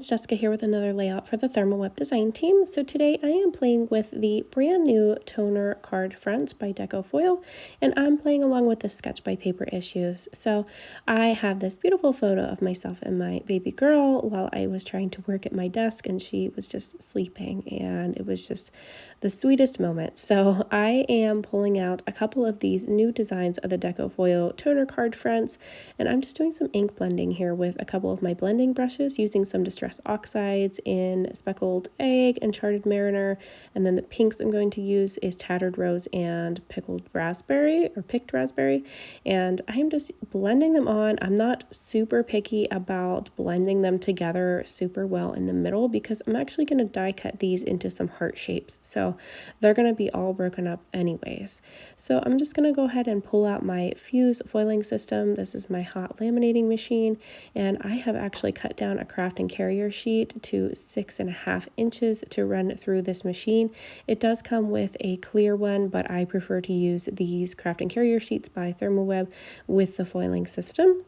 it's Jessica here with another layout for the Thermal Web Design team. So today I am playing with the brand new toner card fronts by Deco Foil, and I'm playing along with the sketch by Paper Issues. So I have this beautiful photo of myself and my baby girl while I was trying to work at my desk, and she was just sleeping, and it was just the sweetest moment. So I am pulling out a couple of these new designs of the Deco Foil toner card fronts, and I'm just doing some ink blending here with a couple of my blending brushes, using some Distress Oxides in Speckled Egg and Charted Mariner, and then the pinks I'm going to use is Tattered Rose and Pickled Raspberry, or Picked Raspberry, and I'm just blending them on. I'm not super picky about blending them together super well in the middle because I'm actually going to die cut these into some heart shapes, so they're going to be all broken up anyways. So I'm just going to go ahead and pull out my Fuse foiling system. This is my hot laminating machine, and I have actually cut down a craft and carrier sheet to 6.5 inches to run through this machine. It does come with a clear one, but I prefer to use these craft and carrier sheets by Thermoweb with the foiling system.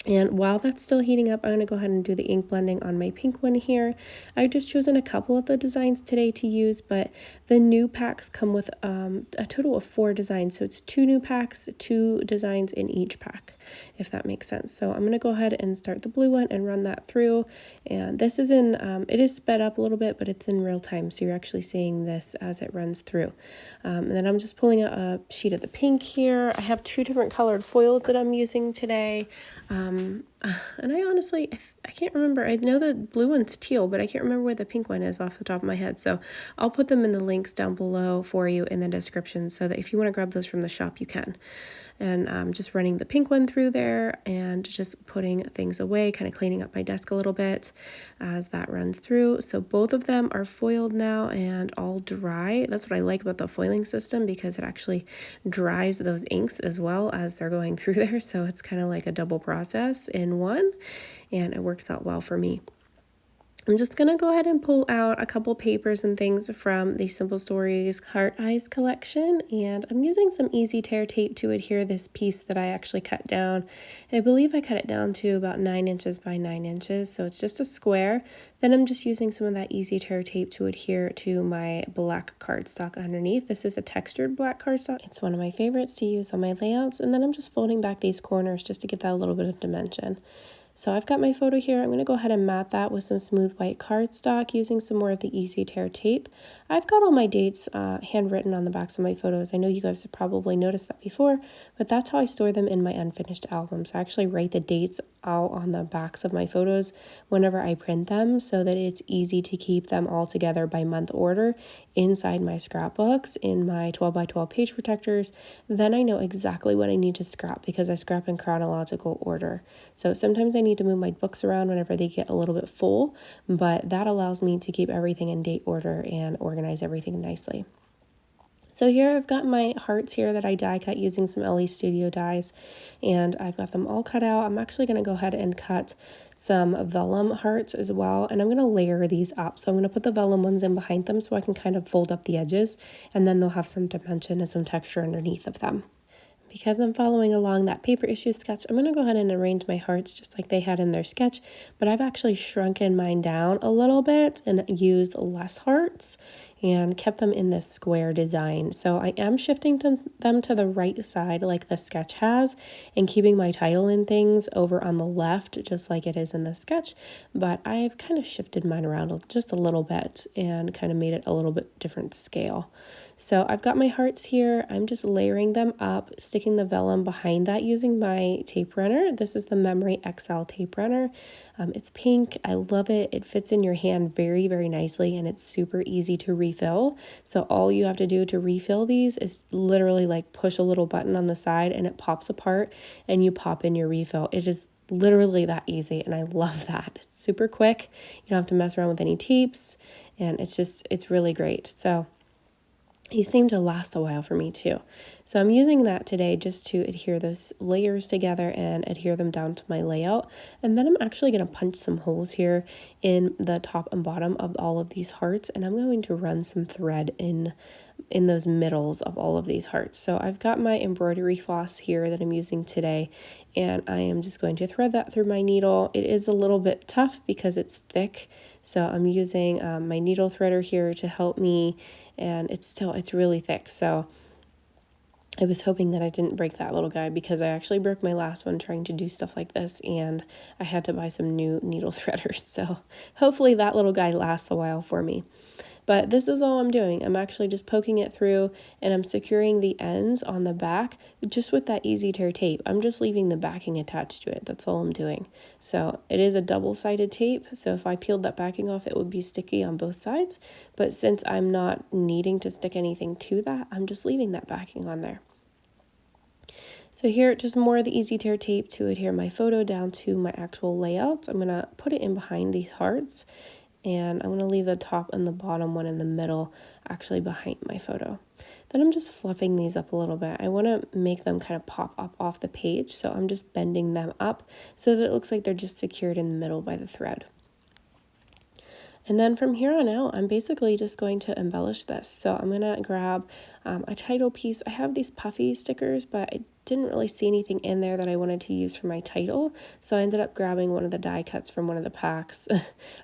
And while that's still heating up, I'm going to go ahead and do the ink blending on my pink one here. I've just chosen a couple of the designs today to use, but the new packs come with a total of 4 designs. So it's 2 new packs, 2 designs in each pack, if that makes sense. So I'm going to go ahead and start the blue one and run that through. And this is in, it is sped up a little bit, but it's in real time. So you're actually seeing this as it runs through. And then I'm just pulling out a sheet of the pink here. I have 2 different colored foils that I'm using today. And I honestly, I can't remember. I know the blue one's teal, but I can't remember where the pink one is off the top of my head. So I'll put them in the links down below for you in the description so that if you want to grab those from the shop, you can. And I'm just running the pink one through there and just putting things away, kind of cleaning up my desk a little bit as that runs through. So both of them are foiled now and all dry. That's what I like about the foiling system, because it actually dries those inks as well as they're going through there. So it's kind of like a double process in one, and it works out well for me. I'm just going to go ahead and pull out a couple papers and things from the Simple Stories Heart Eyes collection, and I'm using some easy tear tape to adhere this piece that I actually cut down. I believe I cut it down to about 9 inches by 9 inches, so it's just a square. Then I'm just using some of that easy tear tape to adhere to my black cardstock underneath. This is a textured black cardstock. It's one of my favorites to use on my layouts, and then I'm just folding back these corners just to get that a little bit of dimension. So I've got my photo here. I'm going to go ahead and mat that with some smooth white cardstock using some more of the easy tear tape. I've got all my dates handwritten on the backs of my photos. I know you guys have probably noticed that before, but that's how I store them in my unfinished albums. I actually write the dates out on the backs of my photos whenever I print them so that it's easy to keep them all together by month order inside my scrapbooks in my 12 by 12 page protectors. Then I know exactly what I need to scrap because I scrap in chronological order. So sometimes I need to move my books around whenever they get a little bit full, but that allows me to keep everything in date order and organize everything nicely. So here I've got my hearts here that I die cut using some Elle Studio dies, and I've got them all cut out. I'm actually going to go ahead and cut some vellum hearts as well, and I'm going to layer these up. So I'm going to put the vellum ones in behind them so I can kind of fold up the edges, and then they'll have some dimension and some texture underneath of them. Because I'm following along that paper issue sketch, I'm going to go ahead and arrange my hearts just like they had in their sketch, but I've actually shrunken mine down a little bit and used less hearts and kept them in this square design. So I am shifting them to the right side like the sketch has and keeping my title and things over on the left just like it is in the sketch, but I've kind of shifted mine around just a little bit and kind of made it a little bit different scale. So I've got my hearts here. I'm just layering them up, sticking the vellum behind that using my tape runner. This is the Memory XL tape runner. It's pink. I love it. It fits in your hand very, very nicely, and it's super easy to refill. So all you have to do to refill these is literally like push a little button on the side and it pops apart and you pop in your refill. It is literally that easy, and I love that. It's super quick. You don't have to mess around with any tapes, and it's really great. So these seem to last a while for me too. So I'm using that today just to adhere those layers together and adhere them down to my layout. And then I'm actually going to punch some holes here in the top and bottom of all of these hearts. And I'm going to run some thread in in those middles of all of these hearts. So I've got my embroidery floss here that I'm using today, and I am just going to thread that through my needle. It is a little bit tough because it's thick, so I'm using my needle threader here to help me, and it's really thick. So I was hoping that I didn't break that little guy, because I actually broke my last one trying to do stuff like this, and I had to buy some new needle threaders. So hopefully that little guy lasts a while for me. But this is all I'm doing. I'm actually just poking it through, and I'm securing the ends on the back just with that easy tear tape. I'm just leaving the backing attached to it. That's all I'm doing. So it is a double-sided tape, so if I peeled that backing off, it would be sticky on both sides. But since I'm not needing to stick anything to that, I'm just leaving that backing on there. So here, just more of the easy tear tape to adhere my photo down to my actual layout. I'm gonna put it in behind these hearts, and I'm going to leave the top and the bottom one in the middle actually behind my photo. Then I'm just fluffing these up a little bit. I want to make them kind of pop up off the page, so I'm just bending them up so that it looks like they're just secured in the middle by the thread. And then from here on out, I'm basically just going to embellish this. So I'm going to grab a title piece. I have these puffy stickers, but I didn't really see anything in there that I wanted to use for my title. So I ended up grabbing one of the die cuts from one of the packs.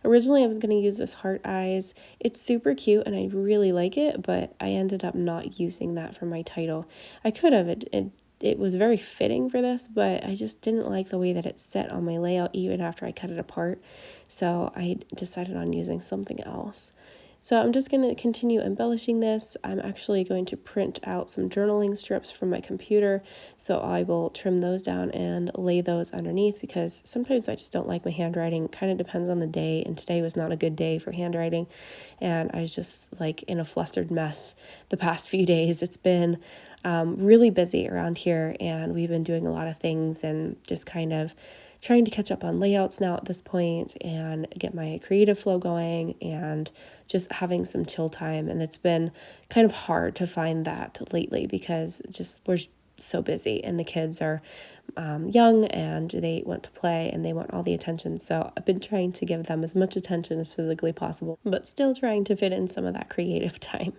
Originally, I was going to use this heart eyes. It's super cute and I really like it, but I ended up not using that for my title. I could have. It was very fitting for this, but I just didn't like the way that it set on my layout even after I cut it apart. So I decided on using something else. So I'm just going to continue embellishing this. I'm actually going to print out some journaling strips from my computer. So I will trim those down and lay those underneath, because sometimes I just don't like my handwriting. Kind of depends on the day, and today was not a good day for handwriting. And I was just like in a flustered mess the past few days. It's been really busy around here, and we've been doing a lot of things and just kind of trying to catch up on layouts now at this point and get my creative flow going and just having some chill time. And it's been kind of hard to find that lately, because just we're so busy and the kids are young and they want to play and they want all the attention. So I've been trying to give them as much attention as physically possible, but still trying to fit in some of that creative time.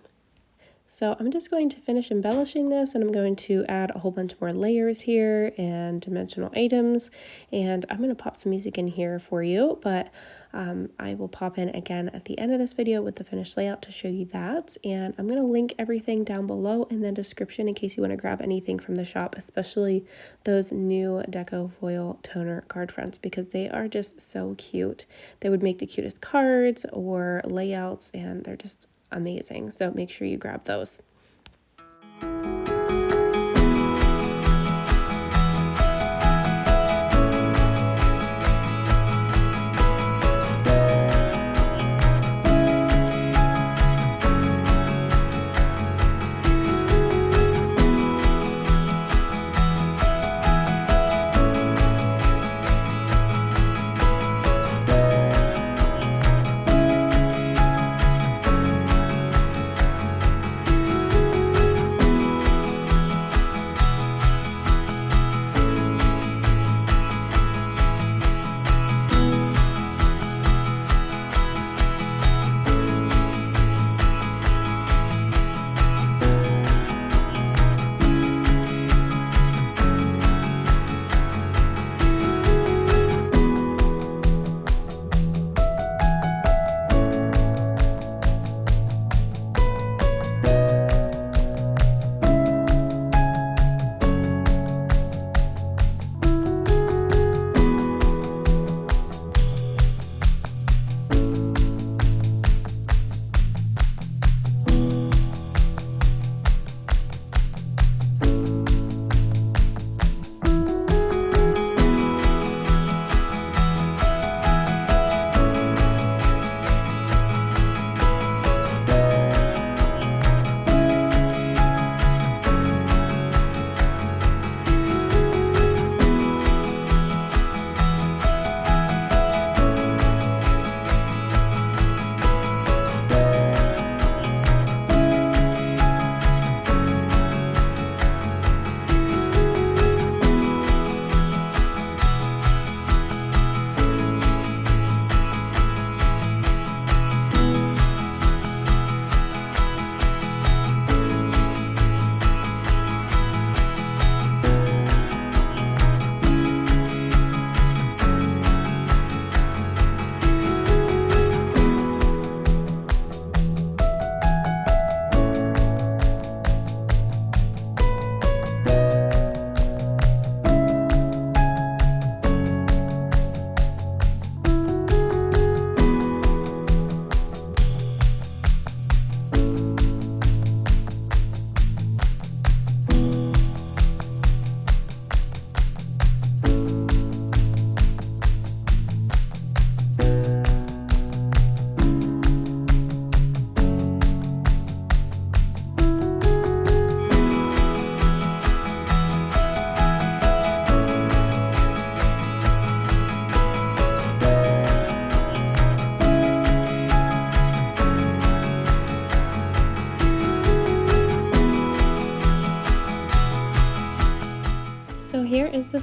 So I'm just going to finish embellishing this, and I'm going to add a whole bunch more layers here and dimensional items, and I'm going to pop some music in here for you, but I will pop in again at the end of this video with the finished layout to show you that. And I'm going to link everything down below in the description in case you want to grab anything from the shop, especially those new Deco foil toner card fronts, because they are just so cute. They would make the cutest cards or layouts, and they're just amazing. So make sure you grab those.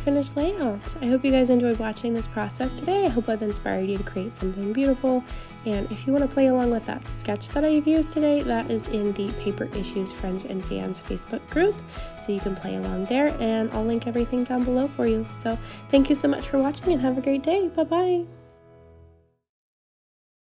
finished layout. I hope you guys enjoyed watching this process today. I hope I've inspired you to create something beautiful. And if you want to play along with that sketch that I've used today, that is in the Paper Issues Friends and Fans Facebook group. So you can play along there, and I'll link everything down below for you. So thank you so much for watching and have a great day. Bye-bye.